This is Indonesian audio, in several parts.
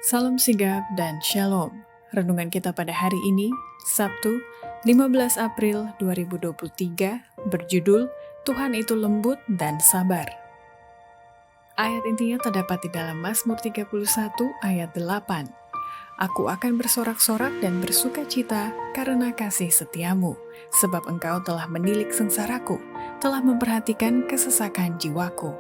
Salam sigap dan shalom. Renungan kita pada hari ini, Sabtu, 15 April 2023, berjudul Tuhan itu lembut dan sabar. Ayat intinya terdapat di dalam Mazmur 31 ayat 8. Aku akan bersorak-sorak dan bersuka cita karena kasih setiamu, sebab engkau telah menilik sengsaraku, telah memperhatikan kesesakan jiwaku.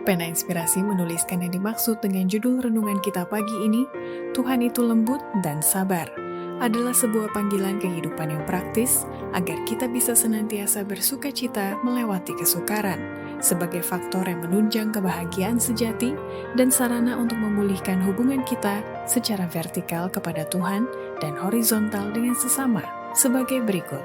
Pena Inspirasi menuliskan yang dimaksud dengan judul renungan kita pagi ini, Tuhan itu lembut dan sabar, adalah sebuah panggilan kehidupan yang praktis agar kita bisa senantiasa bersuka cita melewati kesukaran, sebagai faktor yang menunjang kebahagiaan sejati dan sarana untuk memulihkan hubungan kita secara vertikal kepada Tuhan dan horizontal dengan sesama, sebagai berikut.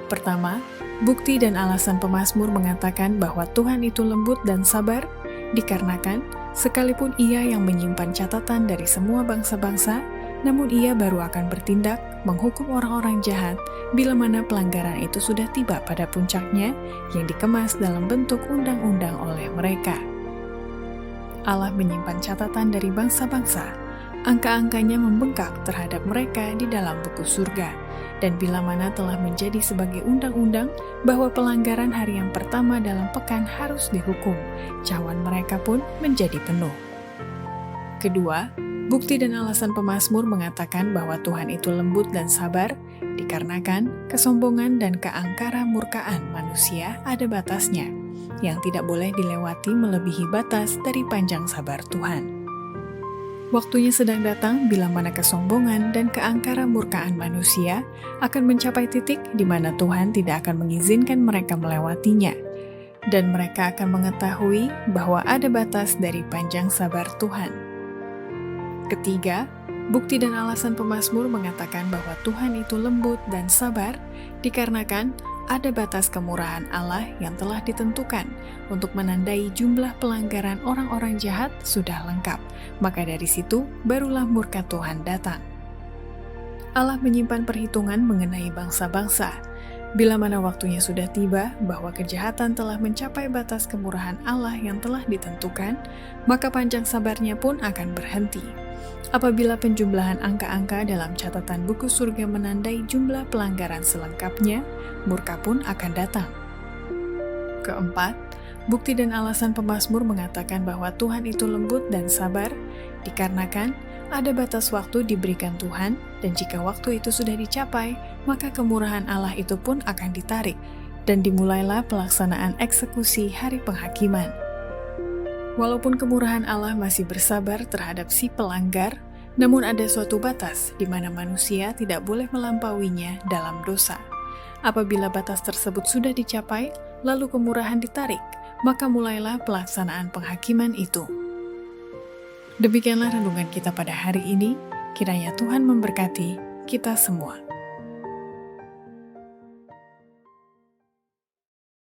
Pertama, bukti dan alasan pemazmur mengatakan bahwa Tuhan itu lembut dan sabar, dikarenakan sekalipun Ia yang menyimpan catatan dari semua bangsa-bangsa, namun Ia baru akan bertindak menghukum orang-orang jahat bila mana pelanggaran itu sudah tiba pada puncaknya yang dikemas dalam bentuk undang-undang oleh mereka. Allah menyimpan catatan dari bangsa-bangsa, angka-angkanya membengkak terhadap mereka di dalam buku surga. Dan bila mana telah menjadi sebagai undang-undang bahwa pelanggaran hari yang pertama dalam pekan harus dihukum, cawan mereka pun menjadi penuh. Kedua, bukti dan alasan pemazmur mengatakan bahwa Tuhan itu lembut dan sabar, dikarenakan kesombongan dan keangkara murkaan manusia ada batasnya, yang tidak boleh dilewati melebihi batas dari panjang sabar Tuhan. Waktunya sedang datang bila mana kesombongan dan keangkara murkaan manusia akan mencapai titik di mana Tuhan tidak akan mengizinkan mereka melewatinya, dan mereka akan mengetahui bahwa ada batas dari panjang sabar Tuhan. Ketiga, bukti dan alasan pemazmur mengatakan bahwa Tuhan itu lembut dan sabar dikarenakan ada batas kemurahan Allah yang telah ditentukan untuk menandai jumlah pelanggaran orang-orang jahat sudah lengkap. Maka dari situ, barulah murka Tuhan datang. Allah menyimpan perhitungan mengenai bangsa-bangsa. Bila mana waktunya sudah tiba bahwa kejahatan telah mencapai batas kemurahan Allah yang telah ditentukan, maka panjang sabarnya pun akan berhenti. Apabila penjumlahan angka-angka dalam catatan buku surga menandai jumlah pelanggaran selengkapnya, murka pun akan datang. Keempat, bukti dan alasan pemazmur mengatakan bahwa Tuhan itu lembut dan sabar, dikarenakan ada batas waktu diberikan Tuhan, dan jika waktu itu sudah dicapai, maka kemurahan Allah itu pun akan ditarik, dan dimulailah pelaksanaan eksekusi hari penghakiman. Walaupun kemurahan Allah masih bersabar terhadap si pelanggar, namun ada suatu batas di mana manusia tidak boleh melampauinya dalam dosa. Apabila batas tersebut sudah dicapai, lalu kemurahan ditarik, maka mulailah pelaksanaan penghakiman itu. Demikianlah renungan kita pada hari ini, kiranya Tuhan memberkati kita semua.